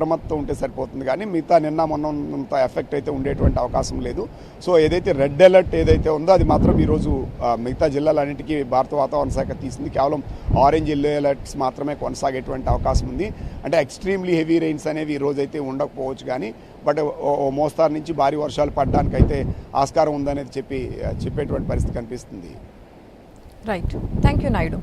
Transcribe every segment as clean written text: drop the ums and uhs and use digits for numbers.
అప్రమత్తం ఉంటే సరిపోతుంది కానీ మిగతా నిన్న మొన్నంత ఎఫెక్ట్ అయితే ఉండేటువంటి అవకాశం లేదు. సో ఏదైతే రెడ్ అలర్ట్ ఏదైతే ఉందో అది మాత్రం ఈరోజు మిగతా జిల్లాలన్నింటికీ భారత వాతావరణ శాఖ తీసింది. కేవలం ఆరెంజ్ ఎల్లో అలర్ట్స్ మాత్రమే కొనసాగేటువంటి అవకాశం ఉంది. అంటే ఎక్స్ట్రీమ్లీ హెవీ రెయిన్స్ అనేవి ఈ రోజు అయితే ఉండకపోవచ్చు కానీ బట్ మోస్తారు నుంచి భారీ వర్షాలు పడడానికి అయితే ఆస్కారం ఉందనేది చెప్పేటువంటి పరిస్థితి కనిపిస్తుంది. Right, thank you Naidu.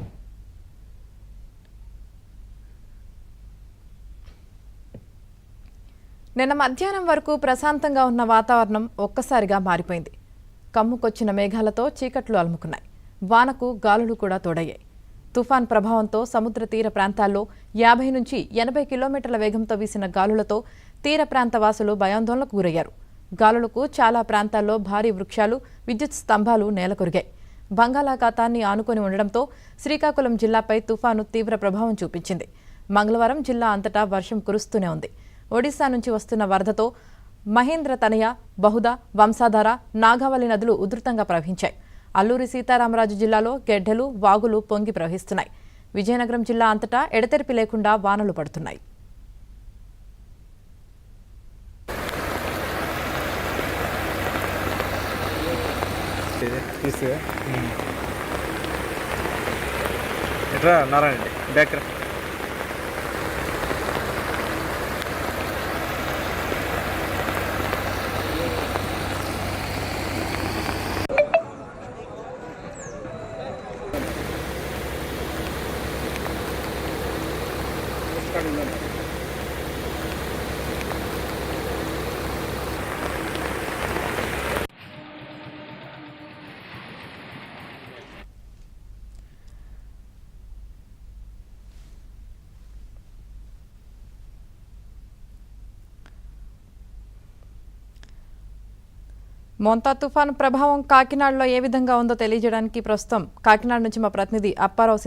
నిన్న మధ్యాహ్నం వరకు ప్రశాంతంగా ఉన్న వాతావరణం ఒక్కసారిగా మారిపోయింది. కమ్ముకొచ్చిన మేఘాలతో చీకట్లు అలుముకున్నాయి. వానకు గాలులు కూడా తోడయ్యాయి. తుఫాన్ ప్రభావంతో సముద్ర తీర ప్రాంతాల్లో 50 నుంచి 80 కిలోమీటర్ల వేగంతో వీసిన గాలులతో తీర ప్రాంత వాసులు భయాందోళనకు గురయ్యారు. గాలులకు చాలా ప్రాంతాల్లో భారీ వృక్షాలు, విద్యుత్ స్తంభాలు నేలకొరిగాయి. బంగాళాఖాతాన్ని ఆనుకొని ఉండడంతో శ్రీకాకుళం జిల్లాపై తుఫాను తీవ్ర ప్రభావం చూపించింది. మంగళవారం జిల్లా అంతటా వర్షం కురుస్తూనే ఉంది. ఒడిశా నుంచి వస్తున్న వరదతో మహేంద్ర తనయ, బహుదా, వంశాధార, నాగావళి నదులు ఉధృతంగా ప్రవహించాయి. అల్లూరి సీతారామరాజు జిల్లాలో గెడ్డలు, వాగులు పొంగి ప్రవహిస్తున్నాయి. విజయనగరం జిల్లా అంతటా ఎడతెరిపి లేకుండా వానలు పడుతున్నాయి. మోంతా తుఫాను ప్రభావం కాకినాడలో ఏ విధంగా ఉందో తెలియజేయడానికి ప్రస్తుతం కాకినాడ నుంచి మా ప్రతినిధి అప్పారావు